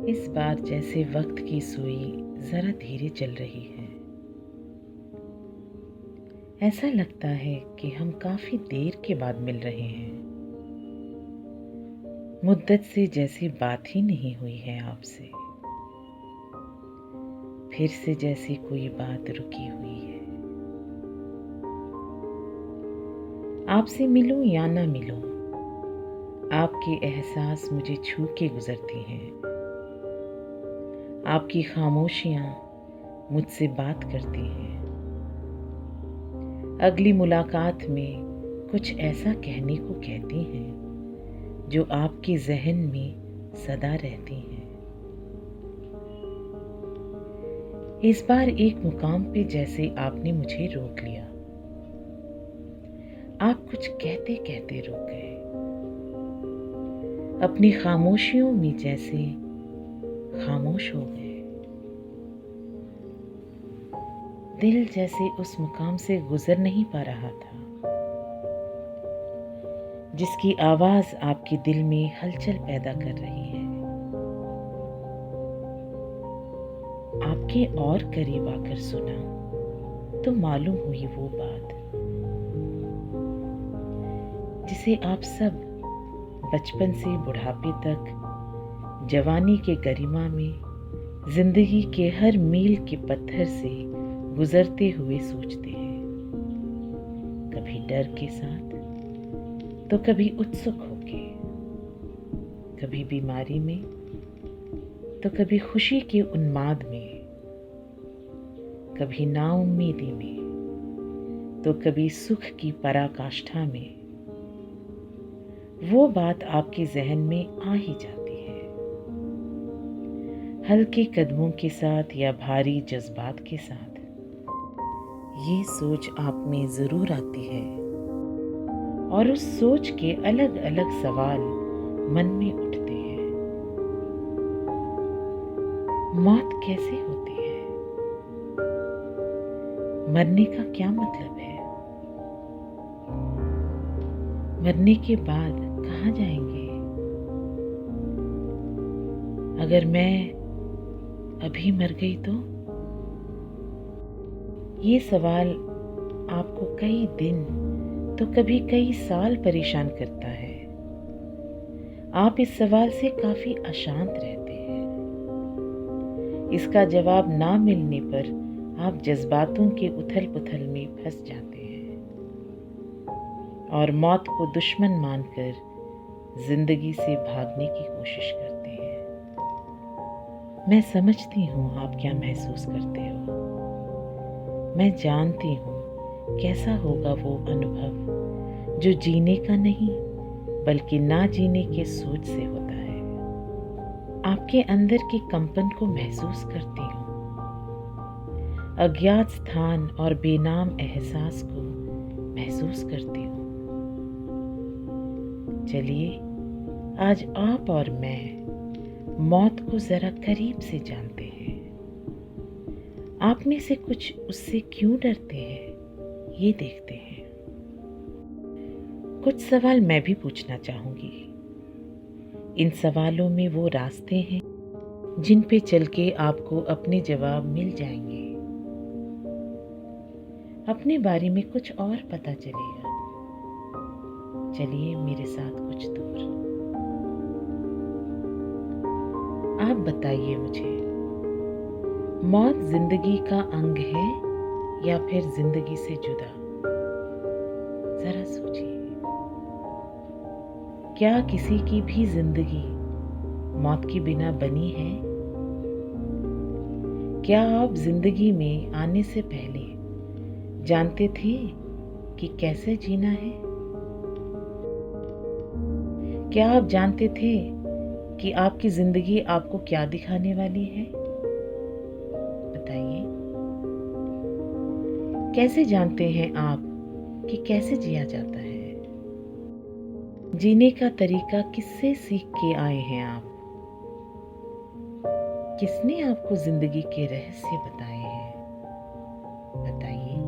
इस बार जैसे वक्त की सुई जरा धीरे चल रही है। ऐसा लगता है कि हम काफी देर के बाद मिल रहे हैं। मुद्दत से जैसे बात ही नहीं हुई है आपसे। फिर से जैसी कोई बात रुकी हुई है। आपसे मिलूं या ना मिलूं, आपके एहसास मुझे छू के गुजरती हैं। आपकी खामोशियां मुझसे बात करती हैं। अगली मुलाकात में कुछ ऐसा कहने को कहती हैं जो आपके जहन में सदा रहती हैं। इस बार एक मुकाम पे जैसे आपने मुझे रोक लिया। आप कुछ कहते कहते रुक गए। अपनी खामोशियों में जैसे खामोश हो गए। दिल जैसे उस मुकाम से गुजर नहीं पा रहा था जिसकी आवाज आपके दिल में हलचल पैदा कर रही है। आपके और करीब आकर सुना तो मालूम हुई वो बात जिसे आप सब बचपन से बुढ़ापे तक जवानी के गरिमा में जिंदगी के हर मील के पत्थर से गुजरते हुए सोचते हैं। कभी डर के साथ तो कभी उत्सुक होके, कभी बीमारी में तो कभी खुशी के उन्माद में, कभी नाउम्मीदी में तो कभी सुख की पराकाष्ठा में। वो बात आपके जहन में आ ही जाती है। हल्के कदमों के साथ या भारी जज्बात के साथ ये सोच आप में जरूर आती है और उस सोच के अलग अलग सवाल मन में उठते हैं। मौत कैसे होती है? मरने का क्या मतलब है? मरने के बाद कहाँ जाएंगे? अगर मैं अभी मर गई तो? ये सवाल आपको कई दिन तो कभी कई साल परेशान करता है। आप इस सवाल से काफी अशांत रहते हैं। इसका जवाब ना मिलने पर आप जज्बातों के उथल पुथल में फंस जाते हैं और मौत को दुश्मन मानकर जिंदगी से भागने की कोशिश करते हैं। मैं समझती हूँ आप क्या महसूस करते हो। मैं जानती हूँ कैसा होगा वो अनुभव जो जीने का नहीं बल्कि ना जीने के सोच से होता है। आपके अंदर के कंपन को महसूस करती हूँ। अज्ञात स्थान और बेनाम एहसास को महसूस करती हूँ। चलिए आज आप और मैं मौत को जरा करीब से जानते हैं। आप में से कुछ उससे क्यों डरते हैं ये देखते हैं। कुछ सवाल मैं भी पूछना चाहूंगी। इन सवालों में वो रास्ते हैं जिन पे चल के आपको अपने जवाब मिल जाएंगे। अपने बारे में कुछ और पता चलेगा। चलिए मेरे साथ कुछ दूर। आप बताइए मुझे, मौत जिंदगी का अंग है या फिर जिंदगी से जुदा? जरा सोचिए। क्या किसी की भी जिंदगी मौत के बिना बनी है? क्या आप जिंदगी में आने से पहले जानते थे कि कैसे जीना है? क्या आप जानते थे कि आपकी जिंदगी आपको क्या दिखाने वाली है? बताइए। कैसे जानते हैं आप कि कैसे जिया जाता है? जीने का तरीका किससे सीख के आए हैं आप? किसने आपको जिंदगी के रहस्य बताए हैं? बताइए।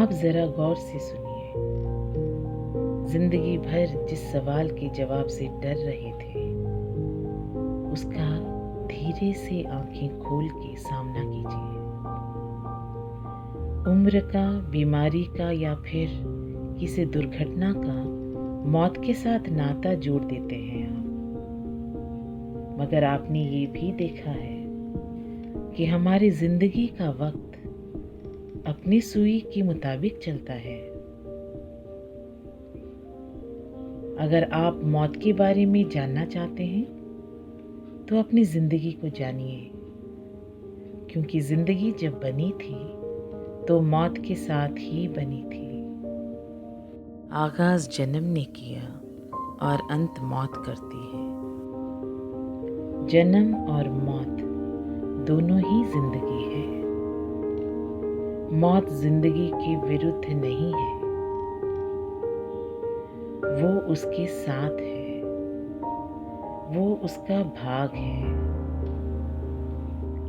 आप जरा गौर से सुनिए। जिंदगी भर जिस सवाल के जवाब से डर रहे थे उसका धीरे से आंखें खोल के सामना कीजिए। उम्र का, बीमारी का या फिर किसी दुर्घटना का मौत के साथ नाता जोड़ देते हैं आप। मगर आपने ये भी देखा है कि हमारी जिंदगी का वक्त अपनी सुई के मुताबिक चलता है। अगर आप मौत के बारे में जानना चाहते हैं तो अपनी जिंदगी को जानिए, क्योंकि जिंदगी जब बनी थी तो मौत के साथ ही बनी थी। आगाज जन्म ने किया और अंत मौत करती है। जन्म और मौत दोनों ही जिंदगी है। मौत जिंदगी के विरुद्ध नहीं है, वो उसके साथ है, वो उसका भाग है।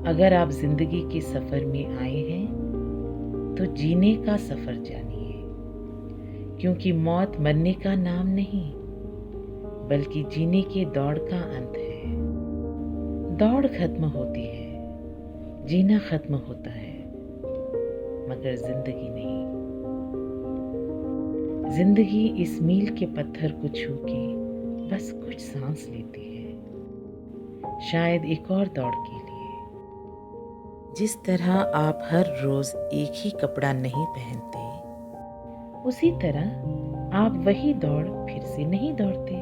अगर आप जिंदगी के सफर में आए हैं तो जीने का सफर जानिए, क्योंकि मौत मरने का नाम नहीं बल्कि जीने के दौड़ का अंत है। दौड़ खत्म होती है, जीना खत्म होता है, मगर जिंदगी नहीं। जिंदगी इस मील के पत्थर को छू के बस कुछ सांस लेती है, शायद एक और दौड़ के लिए। जिस तरह आप हर रोज एक ही कपड़ा नहीं पहनते, उसी तरह आप वही दौड़ फिर से नहीं दौड़ते।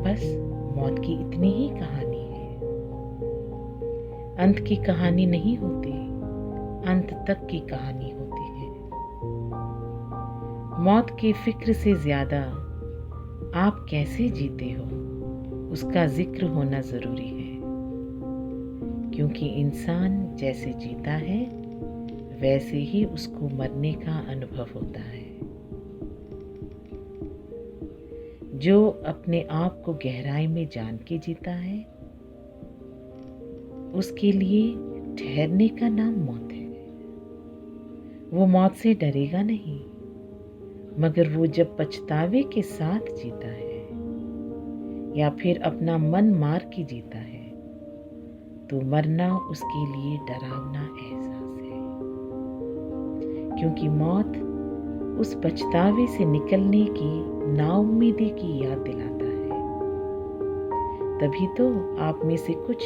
बस मौत की इतनी ही कहानी है। अंत की कहानी नहीं होती, अंत तक की कहानी होती है। मौत की फिक्र से ज्यादा आप कैसे जीते हो उसका जिक्र होना जरूरी है, क्योंकि इंसान जैसे जीता है वैसे ही उसको मरने का अनुभव होता है। जो अपने आप को गहराई में जान के जीता है उसके लिए ठहरने का नाम मौत है। वो मौत से डरेगा नहीं, मगर वो जब पछतावे के साथ जीता है या फिर अपना मन मार के जीता है तो मरना उसके लिए डरावना एहसास है, क्योंकि मौत उस पछतावे से निकलने की नाउम्मीदी की याद दिलाता है। तभी तो आप में से कुछ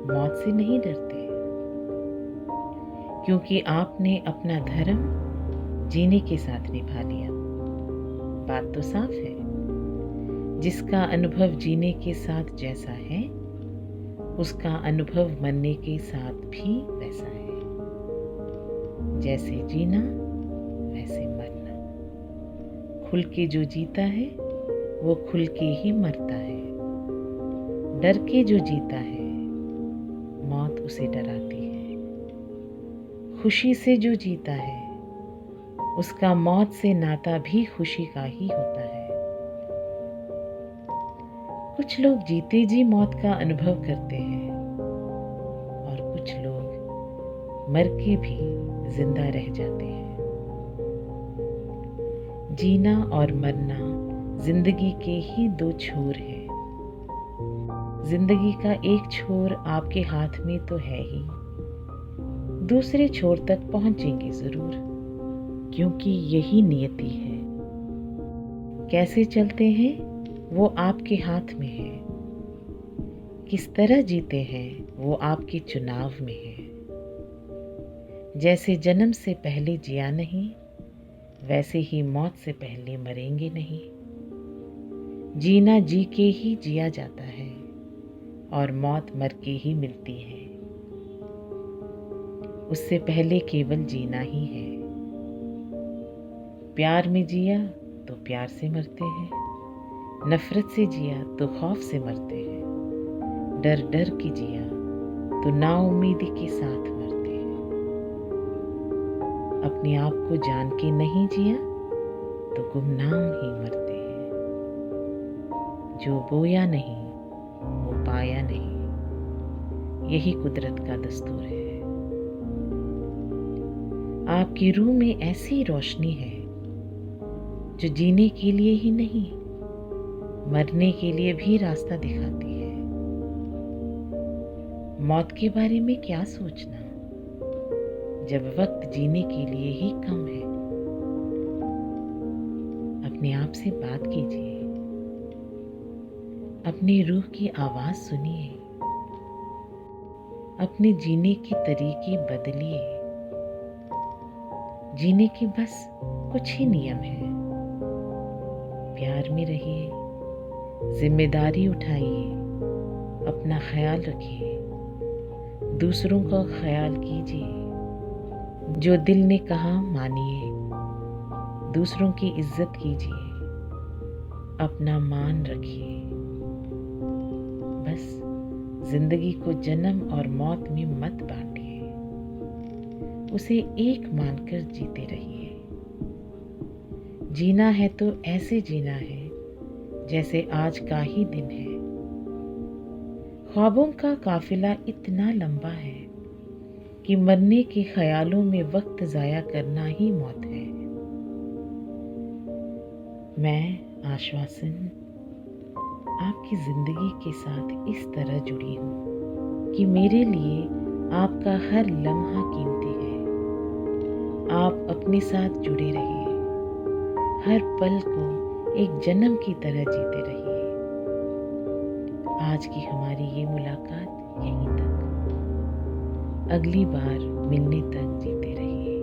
मौत से नहीं डरते, क्योंकि आपने अपना धर्म जीने के साथ निभा लिया। बात तो साफ है, जिसका अनुभव जीने के साथ जैसा है उसका अनुभव मरने के साथ भी वैसा है। जैसे जीना वैसे मरना। खुल के जो जीता है वो खुल के ही मरता है। डर के जो जीता है मौत उसे डराती है। खुशी से जो जीता है उसका मौत से नाता भी खुशी का ही होता है। कुछ लोग जीते जी मौत का अनुभव करते हैं और कुछ लोग मर के भी जिंदा रह जाते हैं। जीना और मरना जिंदगी के ही दो छोर हैं। जिंदगी का एक छोर आपके हाथ में तो है ही, दूसरे छोर तक पहुंचेंगे जरूर, क्योंकि यही नियति है। कैसे चलते हैं वो आपके हाथ में है, किस तरह जीते हैं वो आपके चुनाव में है। जैसे जन्म से पहले जिया नहीं, वैसे ही मौत से पहले मरेंगे नहीं। जीना जी के ही जिया जाता है और मौत मर के ही मिलती है। उससे पहले केवल जीना ही है। प्यार में जिया तो प्यार से मरते हैं, नफरत से जिया तो खौफ से मरते हैं, डर डर के जिया तो नाउम्मीदी के साथ मरते हैं। अपने आप को जान के नहीं जिया तो गुमनाम ही मरते हैं। जो बोया नहीं वो पाया नहीं, यही कुदरत का दस्तूर है। आपकी रूह में ऐसी रोशनी है जो जीने के लिए ही नहीं, मरने के लिए भी रास्ता दिखाती है। मौत के बारे में क्या सोचना जब वक्त जीने के लिए ही कम है। अपने आप से बात कीजिए, अपनी रूह की आवाज सुनिए, अपने जीने के तरीके बदलिए। जीने के बस कुछ ही नियम हैं। प्यार में रहिए, जिम्मेदारी उठाइए, अपना ख्याल रखिए, दूसरों का ख्याल कीजिए। जो दिल ने कहा मानिए, दूसरों की इज्जत कीजिए, अपना मान रखिए। बस जिंदगी को जन्म और मौत में मत बांटिए, उसे एक मानकर जीते रहिए। जीना है तो ऐसे जीना है जैसे आज का ही दिन है। ख्वाबों का काफिला इतना लंबा है कि मरने के ख्यालों में वक्त जाया करना ही मौत है। मैं आश्वासन आपकी जिंदगी के साथ इस तरह जुड़ी हूँ कि मेरे लिए आपका हर लम्हा कीमती है। आप अपने साथ जुड़े रहिए, हर पल को एक जन्म की तरह जीते रहिए। आज की हमारी ये मुलाकात यहीं तक, अगली बार मिलने तक जीते रहिए।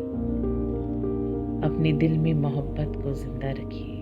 अपने दिल में मोहब्बत को जिंदा रखिए।